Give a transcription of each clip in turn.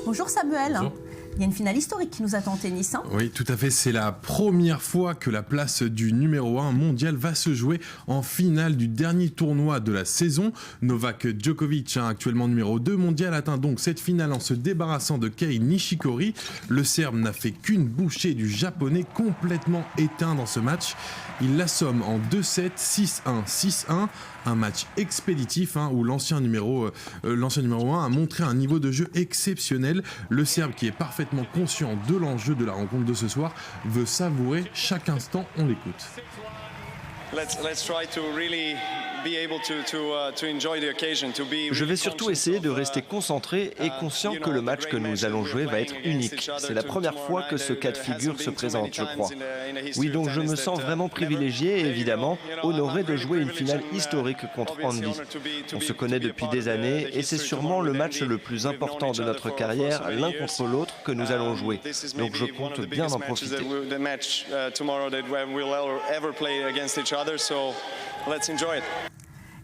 Bonjour Samuel. Bonjour. Il y a une finale historique qui nous attend en tennis. Oui, tout à fait. C'est la première fois que la place du numéro 1 mondial va se jouer en finale du dernier tournoi de la saison. Novak Djokovic, actuellement numéro 2 mondial, atteint donc cette finale en se débarrassant de Kei Nishikori. Le Serbe n'a fait qu'une bouchée du Japonais, complètement éteint dans ce match. Il l'assomme en 2-7, 6-1, 6-1. Un match expéditif où l'ancien numéro 1 a montré un niveau de jeu exceptionnel. Le Serbe, qui est parfaitement conscient de l'enjeu de la rencontre de ce soir, veut savourer chaque instant. On l'écoute. Je vais surtout essayer de rester concentré et conscient que le match que nous allons jouer va être unique. C'est la première fois que ce cas de figure se présente, je crois. Oui, donc je me sens vraiment privilégié et évidemment honoré de jouer une finale historique contre Andy. On se connaît depuis des années et c'est sûrement le match le plus important de notre carrière, l'un contre l'autre, que nous allons jouer. Donc je compte bien en profiter.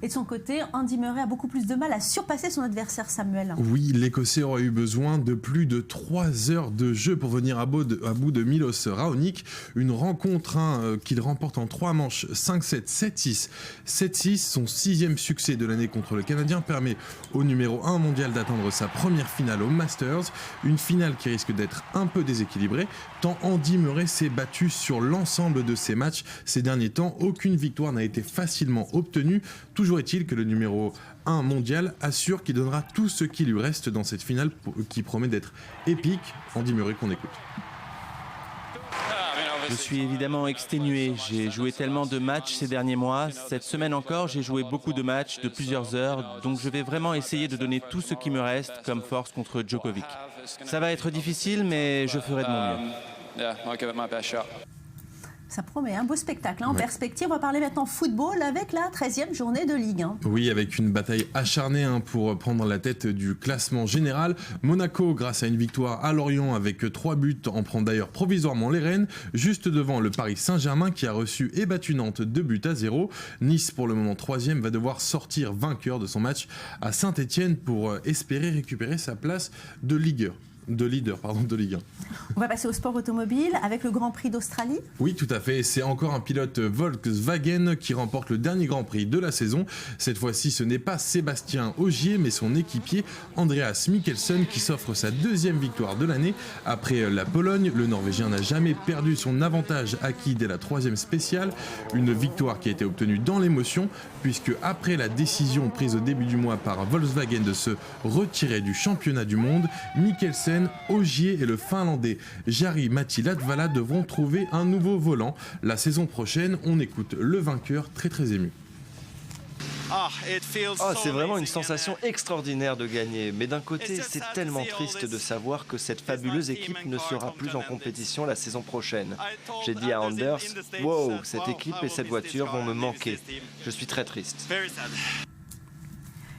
Et de son côté, Andy Murray a beaucoup plus de mal à surpasser son adversaire Samuel. Oui, l'Écossais aurait eu besoin de plus de 3 heures de jeu pour venir à bout de Milos Raonic. Une rencontre qu'il remporte en 3 manches, 5-7, 7-6, 7-6. Son 6e succès de l'année contre le Canadien permet au numéro 1 mondial d'atteindre sa première finale au Masters. Une finale qui risque d'être un peu déséquilibrée, tant Andy Murray s'est battu sur l'ensemble de ses matchs. Ces derniers temps, aucune victoire n'a été facilement obtenue. Toujours est-il que le numéro 1 mondial assure qu'il donnera tout ce qui lui reste dans cette finale qui promet d'être épique. Andy Murray qu'on écoute. Je suis évidemment exténué. J'ai joué tellement de matchs ces derniers mois. Cette semaine encore, j'ai joué beaucoup de matchs de plusieurs heures. Donc je vais vraiment essayer de donner tout ce qui me reste comme force contre Djokovic. Ça va être difficile, mais je ferai de mon mieux. Ça promet un beau spectacle. En perspective, on va parler maintenant football avec la 13e journée de Ligue 1. Oui, avec une bataille acharnée pour prendre la tête du classement général. Monaco, grâce à une victoire à Lorient avec 3 buts, en prend d'ailleurs provisoirement les rênes, juste devant le Paris Saint-Germain qui a reçu et battu Nantes 2-0. Nice, pour le moment 3e, va devoir sortir vainqueur de son match à Saint-Etienne pour espérer récupérer sa place de leader de Ligue 1. On va passer au sport automobile avec le Grand Prix d'Australie. Oui, tout à fait. C'est encore un pilote Volkswagen qui remporte le dernier Grand Prix de la saison. Cette fois-ci, ce n'est pas Sébastien Ogier, mais son équipier Andreas Mikkelsen qui s'offre sa 2e victoire de l'année. Après la Pologne, le Norvégien n'a jamais perdu son avantage acquis dès la 3e spéciale. Une victoire qui a été obtenue dans l'émotion, puisque après la décision prise au début du mois par Volkswagen de se retirer du championnat du monde, Mikkelsen, Ogier et le Finlandais Jari-Matti Latvala devront trouver un nouveau volant. La saison prochaine, on écoute le vainqueur très ému. C'est vraiment une sensation extraordinaire de gagner. Mais d'un côté, c'est tellement triste de savoir que cette fabuleuse équipe ne sera plus en compétition la saison prochaine. J'ai dit à Anders, wow, cette équipe et cette voiture vont me manquer. Je suis très triste.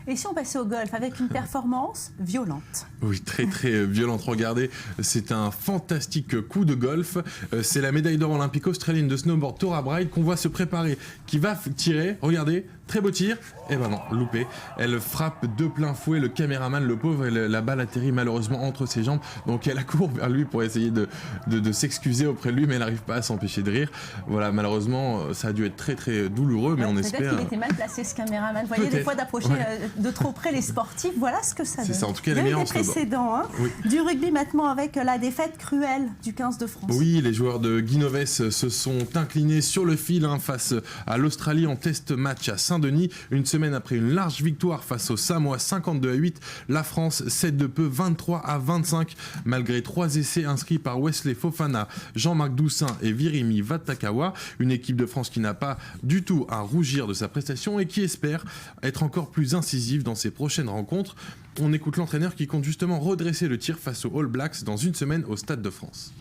Et si on passait au golf avec une performance violente? Oui, très violente. Regardez, c'est un fantastique coup de golf. C'est la médaille d'or olympique australienne de snowboard Tora Bride qu'on voit se préparer, qui va tirer. Regardez, très beau tir. Et ben non, loupé. Elle frappe de plein fouet le caméraman, le pauvre. La balle atterrit malheureusement entre ses jambes. Donc elle accourt vers lui pour essayer de s'excuser auprès de lui, mais elle n'arrive pas à s'empêcher de rire. Voilà, malheureusement, ça a dû être très douloureux, mais on espère. Peut-être qu'il était mal placé ce caméraman. Vous voyez, des fois d'approcher de trop près les sportifs. Voilà ce que ça donne. C'est ça, en tout cas, les meilleurs en précédents. Oui. Du rugby maintenant avec la défaite cruelle du 15 de France. Oui, les joueurs de Guinoves se sont inclinés sur le fil face à l'Australie en test match à Saint-Denis. Une semaine après une large victoire face aux Samoa 52-8, la France cède de peu 23-25 malgré 3 essais inscrits par Wesley Fofana, Jean-Marc Doussin et Virimi Vatakawa. Une équipe de France qui n'a pas du tout à rougir de sa prestation et qui espère être encore plus incisive dans ses prochaines rencontres. On écoute l'entraîneur qui compte justement redresser le tir face aux All Blacks dans une semaine au Stade de France.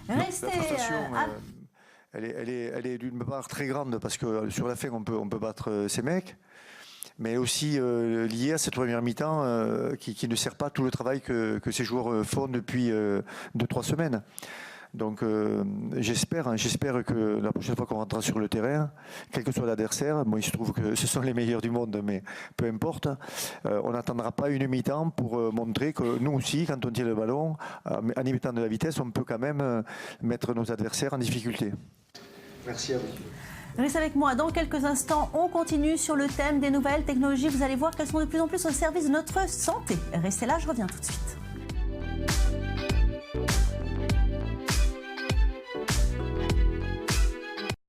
Restez elle est d'une part très grande parce que sur la fin on peut battre ces mecs, mais aussi liée à cette première mi-temps qui ne sert pas tout le travail que ces joueurs font depuis 2-3 semaines. Donc j'espère que la prochaine fois qu'on rentrera sur le terrain, quel que soit l'adversaire, il se trouve que ce sont les meilleurs du monde, mais peu importe, on n'attendra pas une mi-temps pour montrer que nous aussi, quand on tire le ballon, en imitant de la vitesse, on peut quand même mettre nos adversaires en difficulté. Merci à vous. Restez avec moi. Dans quelques instants, on continue sur le thème des nouvelles technologies. Vous allez voir qu'elles sont de plus en plus au service de notre santé. Restez là, je reviens tout de suite.